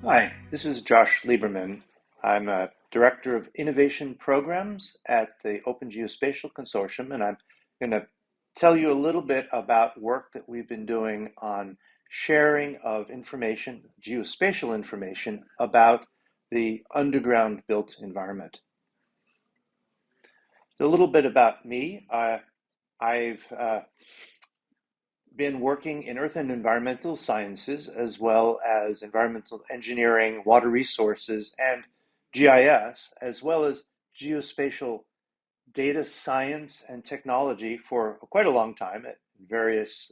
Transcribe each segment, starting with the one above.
Hi, this is Josh Lieberman. I'm a Director of Innovation Programs at the Open Geospatial Consortium, and I'm going to tell you a little bit about work that we've been doing on sharing of information, geospatial information, about the underground built environment. A little bit about me. I've been working in earth and environmental sciences, as well as environmental engineering, water resources, and GIS, as well as geospatial data science and technology for quite a long time at various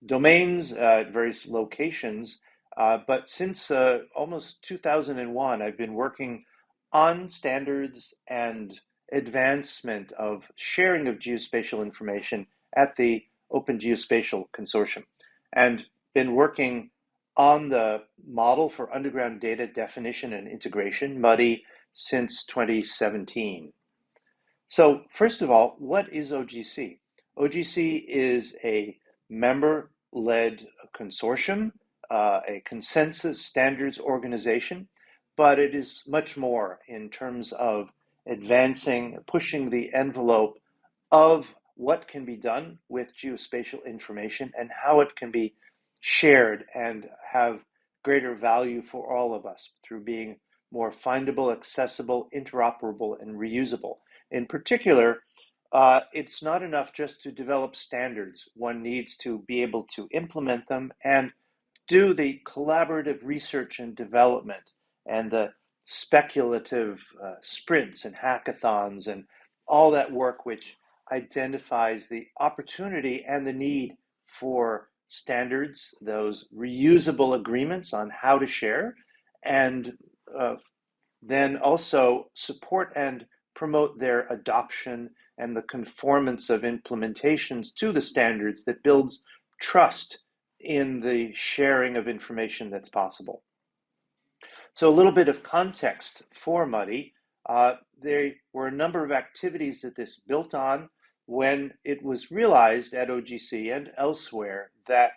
domains, various locations. But since almost 2001, I've been working on standards and advancement of sharing of geospatial information at the Open Geospatial Consortium, and been working on the model for underground data definition and integration, MUDDI, since 2017. So first of all, what is OGC? OGC is a member-led consortium, a consensus standards organization, but it is much more in terms of advancing, pushing the envelope of what can be done with geospatial information and how it can be shared and have greater value for all of us through being more findable, accessible, interoperable, and reusable. In particular, it's not enough just to develop standards. One needs to be able to implement them and do the collaborative research and development and the speculative sprints and hackathons and all that work which identifies the opportunity and the need for standards, those reusable agreements on how to share, and then also support and promote their adoption and the conformance of implementations to the standards that builds trust in the sharing of information that's possible. So a little bit of context for MUDDI. There were a number of activities that this built on when it was realized at OGC and elsewhere that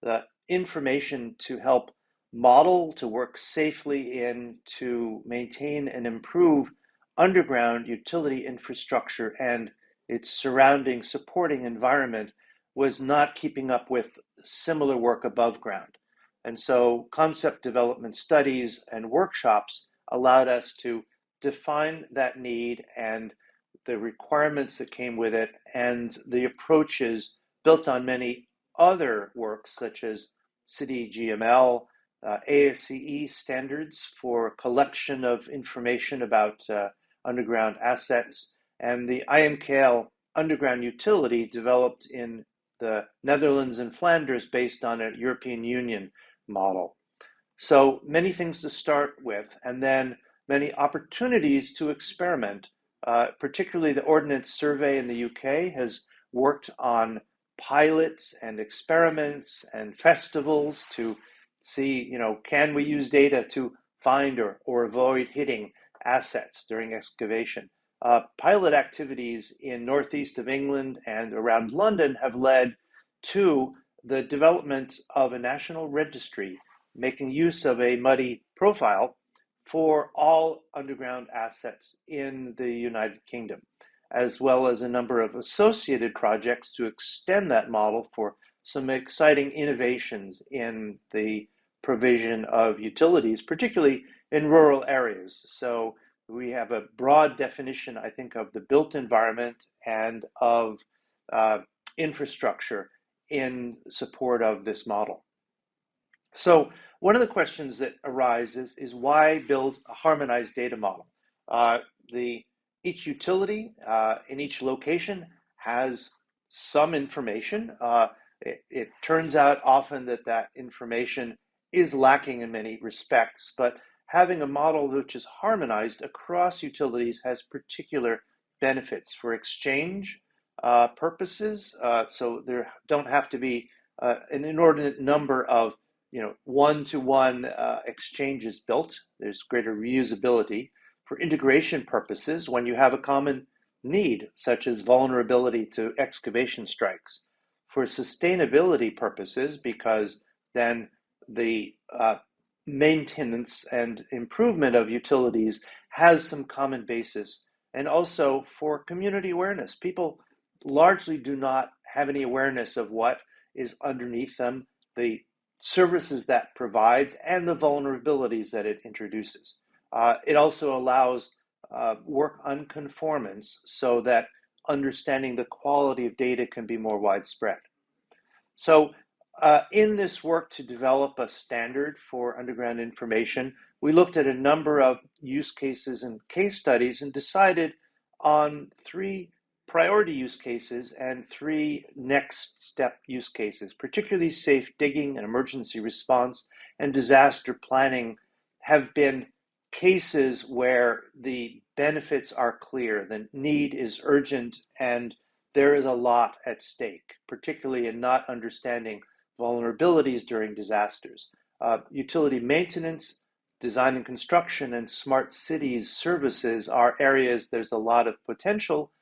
the information to help model, to work safely in, to maintain and improve underground utility infrastructure and its surrounding supporting environment was not keeping up with similar work above ground. And so concept development studies and workshops allowed us to define that need and the requirements that came with it and the approaches built on many other works such as City GML, ASCE standards for collection of information about underground assets, and the IMKL underground utility developed in the Netherlands and Flanders based on a European Union model. So many things to start with, and then many opportunities to experiment. Particularly the Ordnance Survey in the UK has worked on pilots and experiments and festivals to see, can we use data to find or avoid hitting assets during excavation. Pilot activities in northeast of England and around London have led to the development of a national registry making use of a MUDDI profile for all underground assets in the United Kingdom, as well as a number of associated projects to extend that model for some exciting innovations in the provision of utilities, particularly in rural areas. So we have a broad definition, I think, of the built environment and of infrastructure in support of this model. So one of the questions that arises is why build a harmonized data model? Each utility in each location has some information. It turns out often that information is lacking in many respects, but having a model which is harmonized across utilities has particular benefits for exchange purposes. So there don't have to be an inordinate number of one-to-one exchanges built. There's greater reusability. For integration purposes, when you have a common need, such as vulnerability to excavation strikes. For sustainability purposes, because then the maintenance and improvement of utilities has some common basis, and also for community awareness. People largely do not have any awareness of what is underneath them, the services that provides, and the vulnerabilities that it introduces. It also allows work on conformance so that understanding the quality of data can be more widespread. So in this work to develop a standard for underground information, we looked at a number of use cases and case studies and decided on 3 priority use cases and 3 next step use cases. Particularly safe digging and emergency response and disaster planning have been cases where the benefits are clear, the need is urgent, and there is a lot at stake, particularly in not understanding vulnerabilities during disasters. Utility maintenance, design and construction, and smart cities services are areas there's a lot of potential,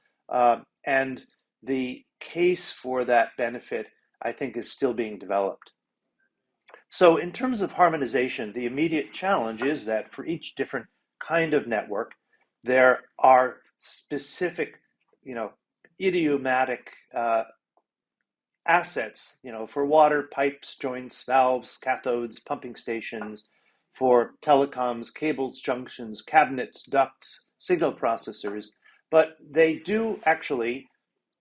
and the case for that benefit, I think, is still being developed. So in terms of harmonization, the immediate challenge is that for each different kind of network, there are specific, idiomatic assets, for water, pipes, joints, valves, cathodes, pumping stations, for telecoms, cables, junctions, cabinets, ducts, signal processors, but they do actually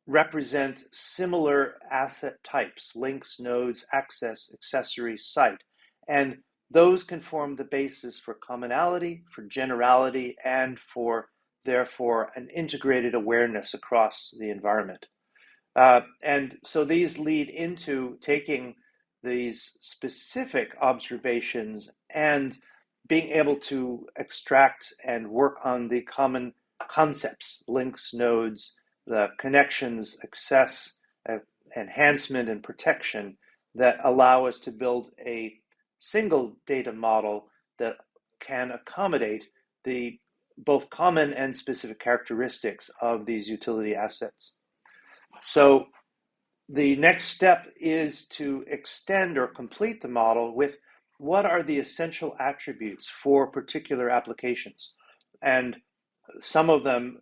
represent similar asset types: links, nodes, access, accessory, site. And those can form the basis for commonality, for generality, and for, therefore, an integrated awareness across the environment. And so these lead into taking these specific observations and being able to extract and work on the common concepts: links, nodes, the connections, access, enhancement, and protection that allow us to build a single data model that can accommodate the both common and specific characteristics of these utility assets. So the next step is to extend or complete the model with what are the essential attributes for particular applications. And some of them,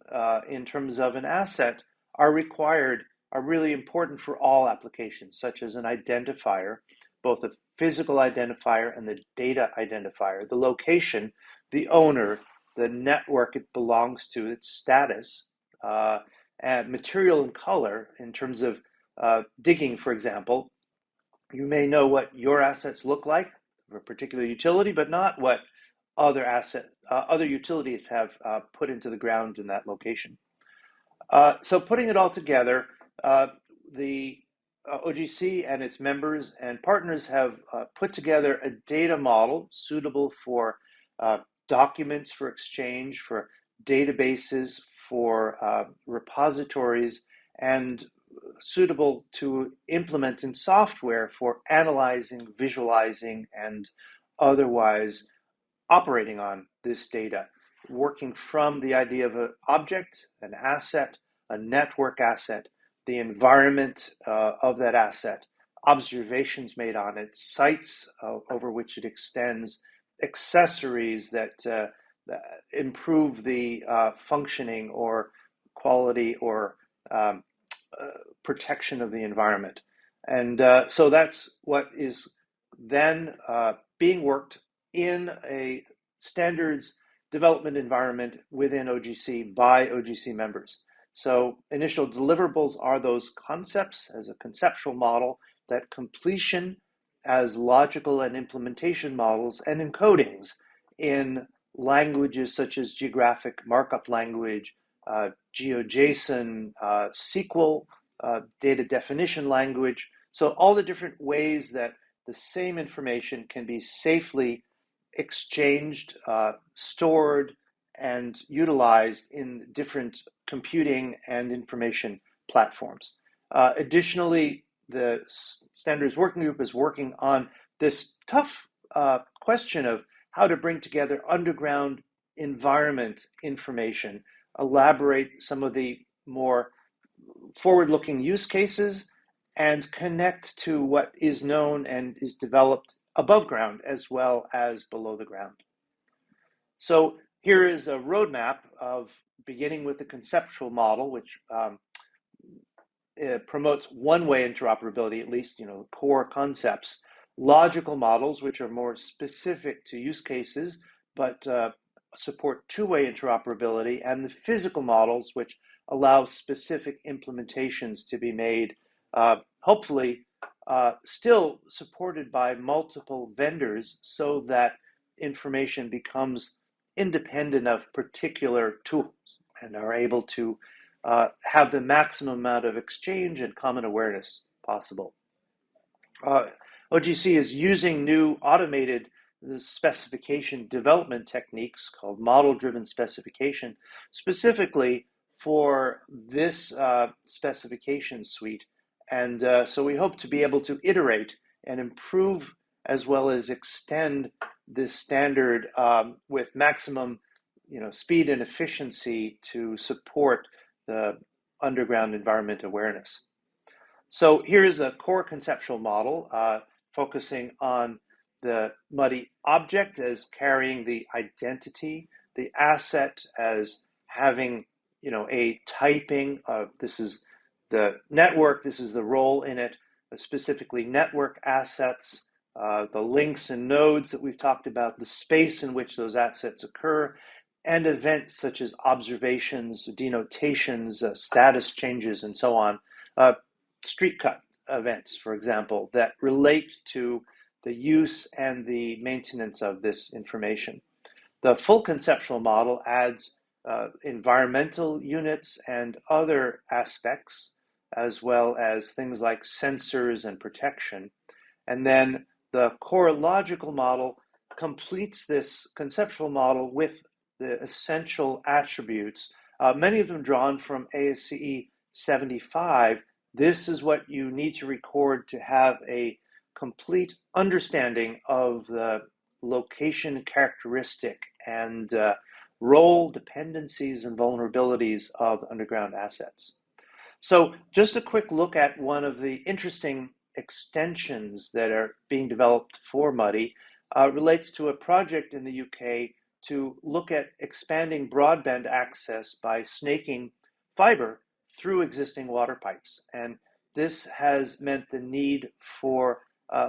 in terms of an asset, are really important for all applications, such as an identifier, both the physical identifier and the data identifier, the location, the owner, the network it belongs to, its status, and material and color. In terms of digging, for example, you may know what your assets look like for a particular utility, but not what other utilities have put into the ground in that location. So putting it all together, the OGC and its members and partners have put together a data model suitable for documents for exchange, for databases, for repositories, and suitable to implement in software for analyzing, visualizing, and otherwise operating on this data, working from the idea of an object, an asset, a network asset, the environment of that asset, observations made on it, sites over which it extends, accessories that improve the functioning or quality or protection of the environment. And so that's what is then being worked in a standards development environment within OGC by OGC members. So initial deliverables are those concepts as a conceptual model, that completion as logical and implementation models, and encodings in languages such as geographic markup language, GeoJSON, SQL, data definition language. So all the different ways that the same information can be safely exchanged, stored, and utilized in different computing and information platforms. Additionally, the Standards Working Group is working on this tough question of how to bring together underground environment information, elaborate some of the more forward-looking use cases, and connect to what is known and is developed above ground as well as below the ground. So here is a roadmap of beginning with the conceptual model, which it promotes one-way interoperability, at least, core concepts, logical models, which are more specific to use cases, but support two-way interoperability, and the physical models, which allow specific implementations to be made, hopefully still supported by multiple vendors so that information becomes independent of particular tools and are able to have the maximum amount of exchange and common awareness possible. OGC is using new automated specification development techniques called model-driven specification, specifically for this specification suite. And so we hope to be able to iterate and improve as well as extend this standard with maximum speed and efficiency to support the underground environment awareness. So here is a core conceptual model focusing on the MUDDI object as carrying the identity, the asset as having a typing of this is the network, this is the role in it, specifically network assets, the links and nodes that we've talked about, the space in which those assets occur, and events such as observations, denotations, status changes, and so on. Street cut events, for example, that relate to the use and the maintenance of this information. The full conceptual model adds environmental units and other aspects, as well as things like sensors and protection. And then the core logical model completes this conceptual model with the essential attributes, many of them drawn from ASCE 75. This is what you need to record to have a complete understanding of the location characteristic and role dependencies and vulnerabilities of underground assets. So just a quick look at one of the interesting extensions that are being developed for MUDDI relates to a project in the UK to look at expanding broadband access by snaking fiber through existing water pipes. And this has meant the need for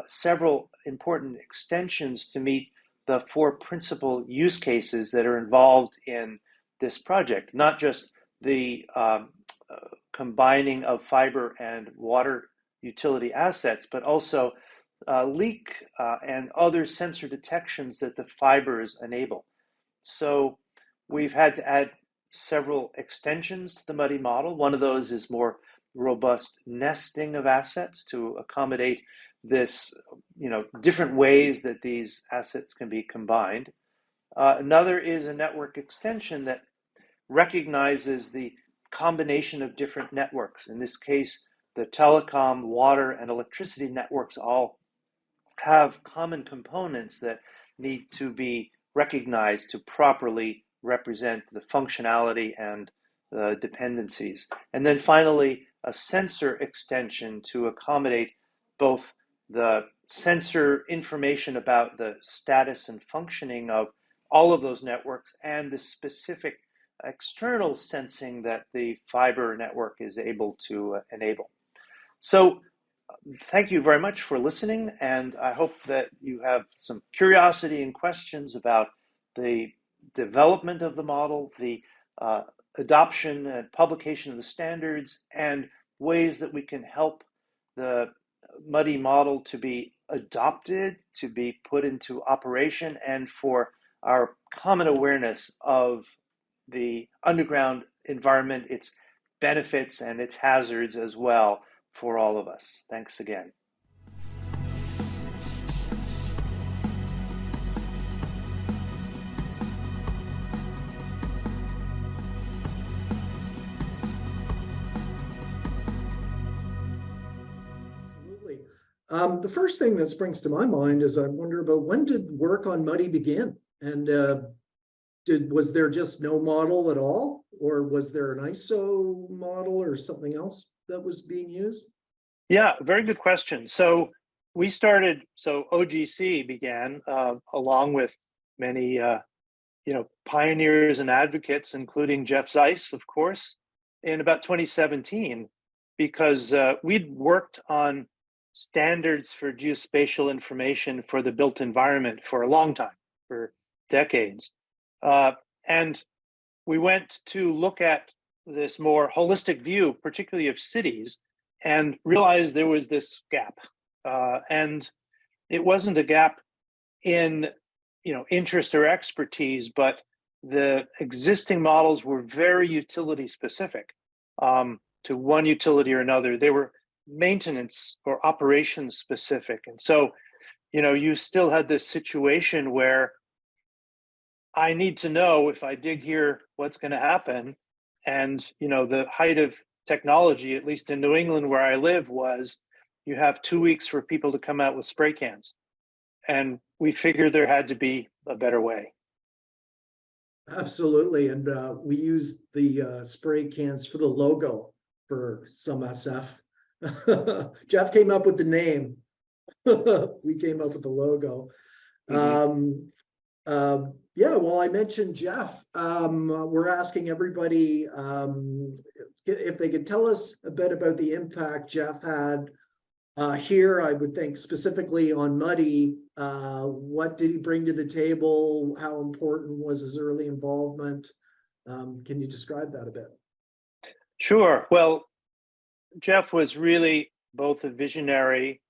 several important extensions to meet the four principal use cases that are involved in this project, not just the combining of fiber and water utility assets, but also leak and other sensor detections that the fibers enable. So we've had to add several extensions to the MUDDI model. One of those is more robust nesting of assets to accommodate this, different ways that these assets can be combined. Another is a network extension that recognizes the combination of different networks. In this case, the telecom, water, and electricity networks all have common components that need to be recognized to properly represent the functionality and the dependencies. And then finally, a sensor extension to accommodate both the sensor information about the status and functioning of all of those networks and the specific external sensing that the fiber network is able to enable. So thank you very much for listening, and I hope that you have some curiosity and questions about the development of the model, the adoption and publication of the standards, and ways that we can help the MUDDI model to be adopted, to be put into operation, and for our common awareness of the underground environment, its benefits and its hazards as well for all of us. Thanks again. Absolutely. The first thing that springs to my mind is I wonder about when did work on MUDDI begin? And was there just no model at all? Or was there an ISO model or something else that was being used? Yeah, very good question. So OGC began along with many pioneers and advocates, including Jeff Zeiss, of course, in about 2017, because we'd worked on standards for geospatial information for the built environment for a long time, for decades. And we went to look at this more holistic view, particularly of cities, and realized there was this gap. And it wasn't a gap in interest or expertise, but the existing models were very utility specific to one utility or another. They were maintenance or operations specific. And so, you still had this situation where I need to know if I dig here, what's going to happen. And, the height of technology, at least in New England where I live, was you have 2 weeks for people to come out with spray cans. And we figured there had to be a better way. Absolutely. And we used the spray cans for the logo for SUMSF. Jeff came up with the name. We came up with the logo. Yeah, well, I mentioned Jeff. We're asking everybody if they could tell us a bit about the impact Jeff had here. I would think specifically on MUDDI. What did he bring to the table? How important was his early involvement? Can you describe that a bit? Sure. Well, Jeff was really both a visionary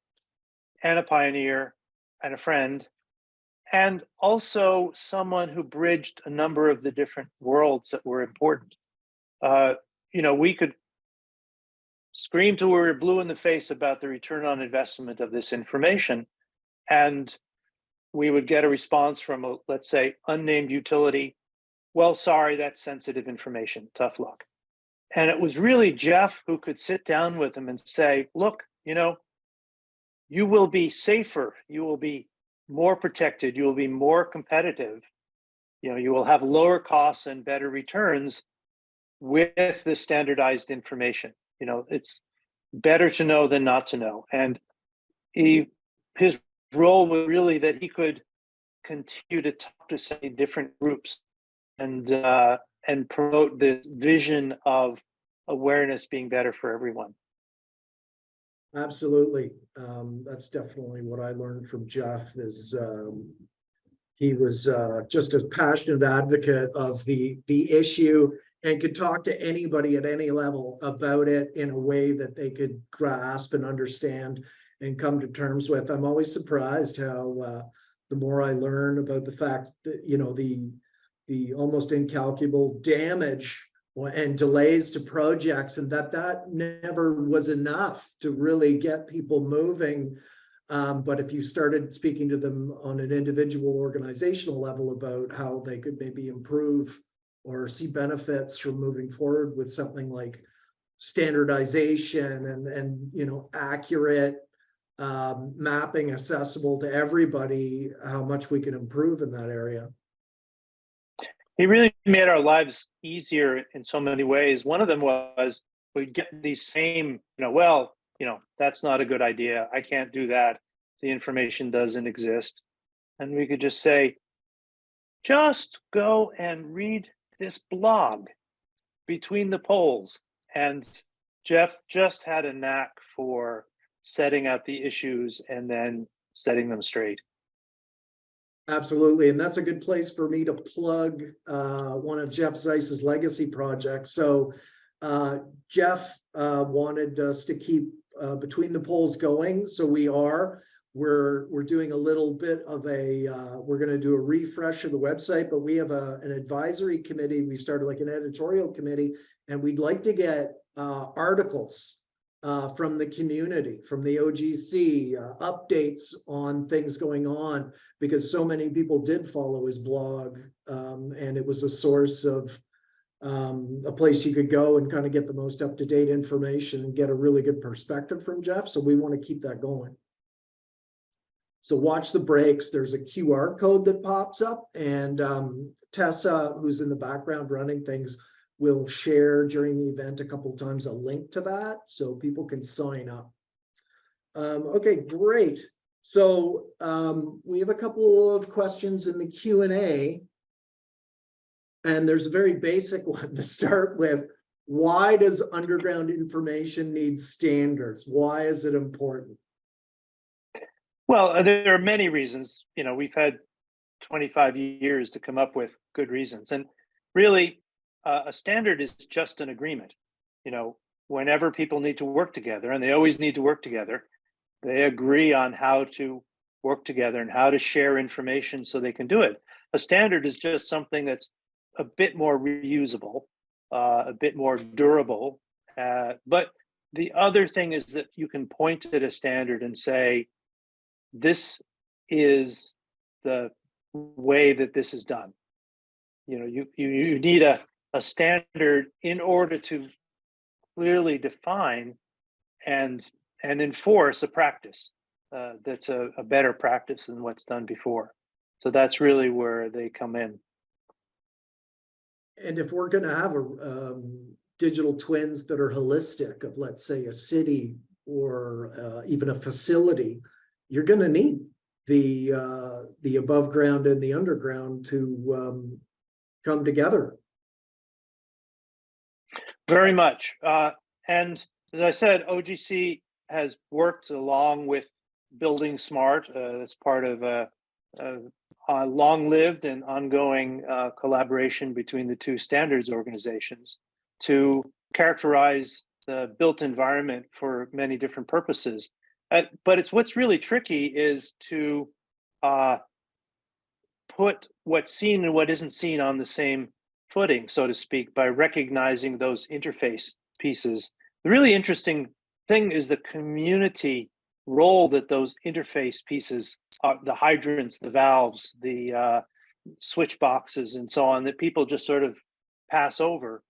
and a pioneer and a friend, and also someone who bridged a number of the different worlds that were important. We could scream till we were blue in the face about the return on investment of this information, and we would get a response from a, let's say, unnamed utility. Well, sorry, that's sensitive information. Tough luck. And it was really Jeff who could sit down with him and say, look, you will be safer. You will be more protected. You will be more competitive. You will have lower costs and better returns with the standardized information. It's better to know than not to know. And his role was really that he could continue to talk to say different groups and promote this vision of awareness being better for everyone. Absolutely. That's definitely what I learned from Jeff is he was just a passionate advocate of the issue and could talk to anybody at any level about it in a way that they could grasp and understand and come to terms with. I'm always surprised how the more I learn about the fact that, the almost incalculable damage and delays to projects, and that never was enough to really get people moving. But if you started speaking to them on an individual organizational level about how they could maybe improve or see benefits from moving forward with something like standardization and accurate mapping accessible to everybody, how much we can improve in that area. He really made our lives easier in so many ways. One of them was we'd get these same, that's not a good idea. I can't do that. The information doesn't exist. And we could just say, just go and read this blog between the polls. And Jeff just had a knack for setting out the issues and then setting them straight. Absolutely. And that's a good place for me to plug one of Jeff Zeiss's legacy projects. So Jeff wanted us to keep Between the Polls going. So we're doing a little bit of we're going to do a refresh of the website, but we have an advisory committee. We started like an editorial committee, and we'd like to get articles from the community, from the OGC, updates on things going on, because so many people did follow his blog, and it was a source of a place you could go and kind of get the most up-to-date information and get a really good perspective from Jeff. So we want to keep that going. So watch the breaks. There's a QR code that pops up, and Tessa, who's in the background running things, will share during the event a couple of times a link to that so people can sign up. Okay, great. So we have a couple of questions in the Q&A. And there's a very basic one to start with. Why does underground information need standards? Why is it important? Well, there are many reasons. You know, we've had 25 years to come up with good reasons. And really, a standard is just an agreement. You know, whenever people need to work together, and they always need to work together, they agree on how to work together and how to share information so they can do it. A standard is just something that's a bit more reusable, a bit more durable. But the other thing is that you can point at a standard and say, this is the way that this is done. You know, you need a standard in order to clearly define and enforce a practice that's a better practice than what's done before. So that's really where they come in. And if we're going to have digital twins that are holistic of, let's say, a city or even a facility, you're going to need the above ground and the underground to come together. Very much. And as I said, OGC has worked along with Building Smart as part of a long-lived and ongoing collaboration between the two standards organizations to characterize the built environment for many different purposes. But it's what's really tricky is to put what's seen and what isn't seen on the same footing, so to speak, by recognizing those interface pieces. The really interesting thing is the community role that those interface pieces are, the hydrants, the valves, the switch boxes, and so on, that people just sort of pass over.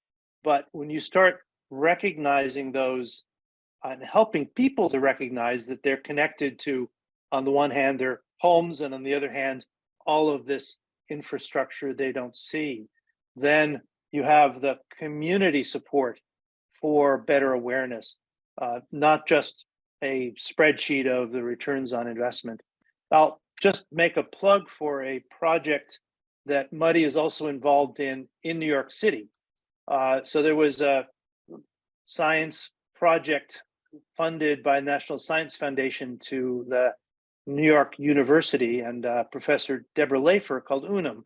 But when you start recognizing those and helping people to recognize that they're connected to, on the one hand, their homes, and on the other hand, all of this infrastructure they don't see, then you have the community support for better awareness, not just a spreadsheet of the returns on investment. I'll just make a plug for a project that MUDDI is also involved in New York City. So there was a science project funded by National Science Foundation to the New York University and Professor Deborah Lafer called UNUM.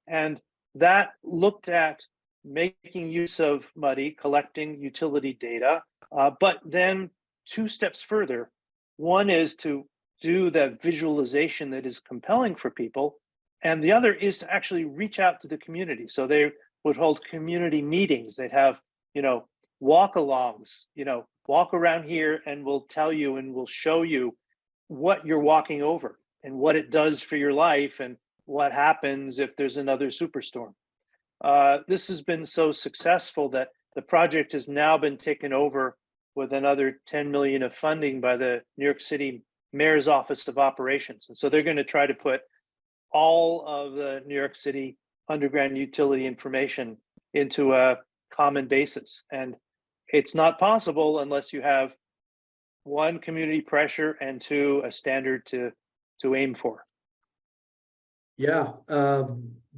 And that looked at making use of MUDDI, collecting utility data, but then 2 steps further. One is to do the visualization that is compelling for people, and the other is to actually reach out to the community. So they would hold community meetings. They'd have, you know, walk-alongs, you know, walk around here and we'll tell you and we'll show you what you're walking over and what it does for your life and what happens if there's another superstorm. This has been so successful that the project has now been taken over with another 10 million of funding by the New York City Mayor's Office of Operations. And so they're going to try to put all of the New York City underground utility information into a common basis. And it's not possible unless you have 1, community pressure, and 2, a standard to aim for. Yeah,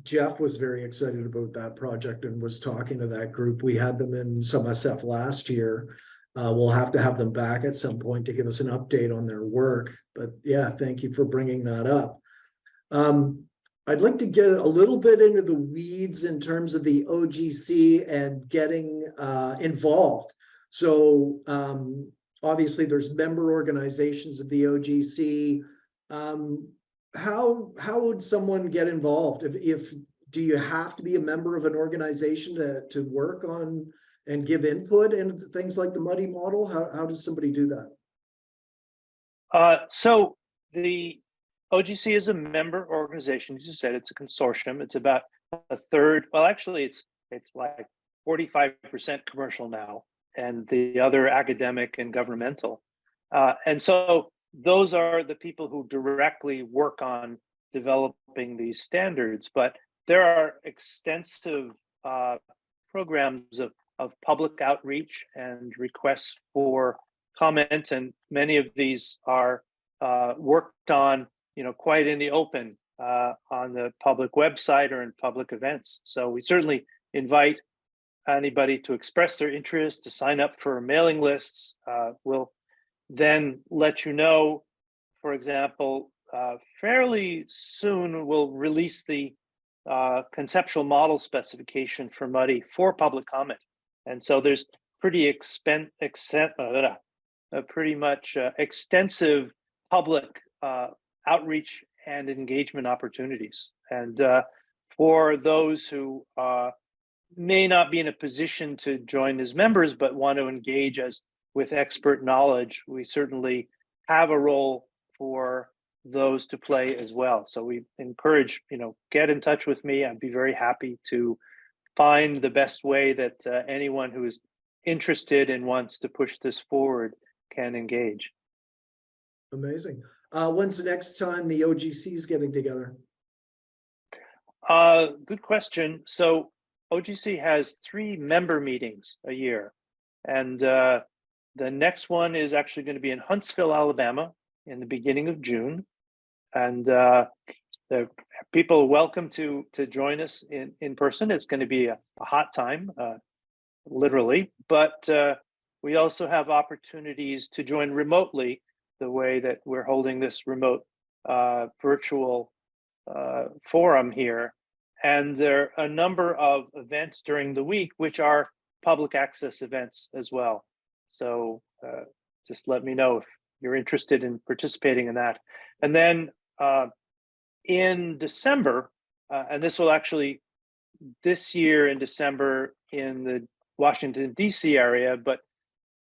Jeff was very excited about that project and was talking to that group. We had them in SUMSF last year. We'll have to have them back at some point to give us an update on their work. But yeah, thank you for bringing that up. I'd like to get a little bit into the weeds in terms of the OGC and getting involved. So obviously there's member organizations of the OGC. How would someone get involved? If do you have to be a member of an organization to work on and give input into things like the MUDDI model? How does somebody do that? So the OGC is a member organization. As you said, it's a consortium. It's about a third. Well, actually, it's like 45% commercial now, and the other academic and governmental. And so those are the people who directly work on developing these standards. But there are extensive programs of public outreach and requests for comment, and many of these are worked on, quite in the open on the public website or in public events. So we certainly invite anybody to express their interest, to sign up for mailing lists. We'll then let you know, for example, fairly soon we'll release the conceptual model specification for MUDDI for public comment. And so there's pretty extensive public outreach and engagement opportunities. And for those who may not be in a position to join as members, but want to engage as with expert knowledge, we certainly have a role for those to play as well. So we encourage, get in touch with me. I'd be very happy to find the best way that anyone who is interested and wants to push this forward can engage. Amazing. When's the next time the OGC is getting together? Good question. So OGC has 3 member meetings a year, and the next one is actually going to be in Huntsville, Alabama, in the beginning of June. And the people are welcome to join us in person. It's going to be a hot time, literally, but we also have opportunities to join remotely, the way that we're holding this remote virtual forum here. And there are a number of events during the week which are public access events as well. So just let me know if you're interested in participating in that. And then in December, and this will actually, this year in December in the Washington, D.C. area, but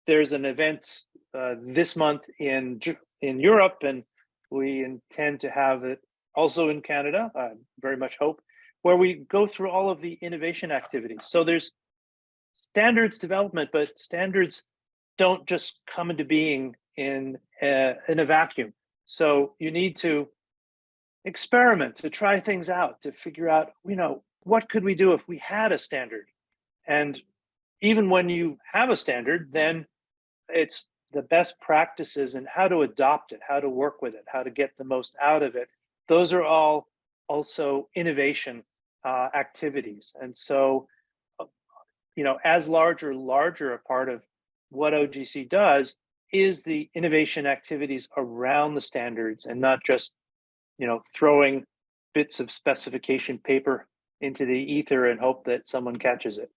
there's an event this month in Europe, and we intend to have it also in Canada, I very much hope, where we go through all of the innovation activities. So there's standards development, but standards don't just come into being in a vacuum. So you need to experiment, to try things out, to figure out, what could we do if we had a standard? And even when you have a standard, then it's the best practices and how to adopt it, how to work with it, how to get the most out of it. Those are all also innovation activities. And so, as larger a part of what OGC does is the innovation activities around the standards, and not just, throwing bits of specification paper into the ether and hope that someone catches it.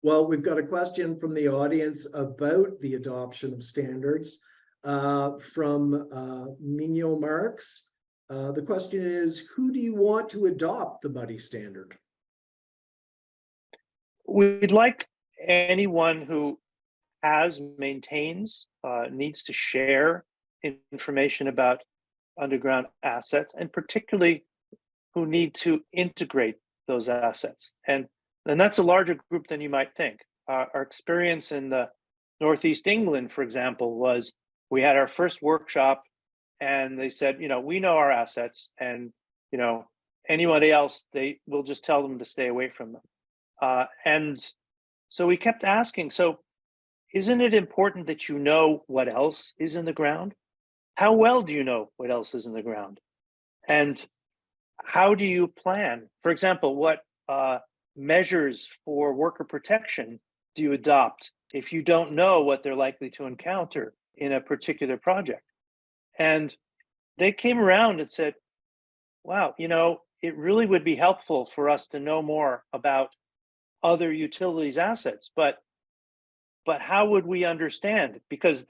Well, we've got a question from the audience about the adoption of standards from Mignon Marks. The question is, who do you want to adopt the MUDDI standard? We'd like anyone who maintains, needs to share information about underground assets, and particularly who need to integrate those assets. And that's a larger group than you might think. Our experience in the Northeast England, for example, was we had our first workshop and they said, we know our assets, and, anybody else, we'll just tell them to stay away from them. And so we kept asking, so isn't it important that you know what else is in the ground? How well do you know what else is in the ground? And how do you plan? For example, what measures for worker protection do you adopt if you don't know what they're likely to encounter in a particular project? And they came around and said, wow, it really would be helpful for us to know more about other utilities assets, but how would we understand? Because,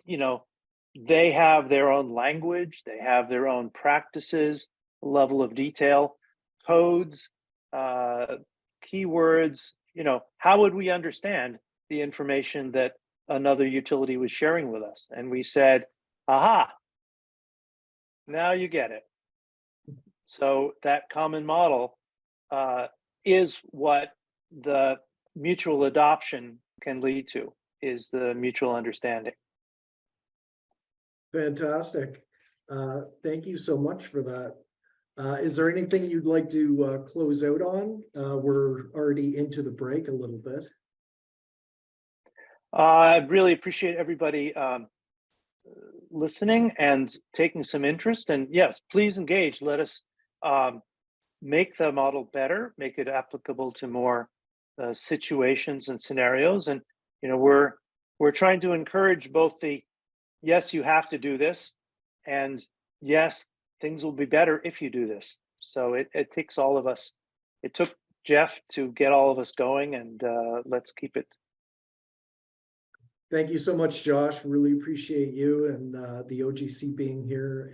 they have their own language, they have their own practices, level of detail, codes, keywords, how would we understand the information that another utility was sharing with us? And we said, aha, now you get it. So that common model is what the mutual adoption can lead to, is the mutual understanding. Fantastic. Thank you so much for that. Is there anything you'd like to close out on? We're already into the break a little bit. I really appreciate everybody listening and taking some interest. And yes, please engage. Let us make the model better, make it applicable to more situations and scenarios. And we're trying to encourage both the yes, you have to do this, and yes, things will be better if you do this. So it takes all of us. It took Jeff to get all of us going, and let's keep it. Thank you so much, Josh. Really appreciate you and the OGC being here.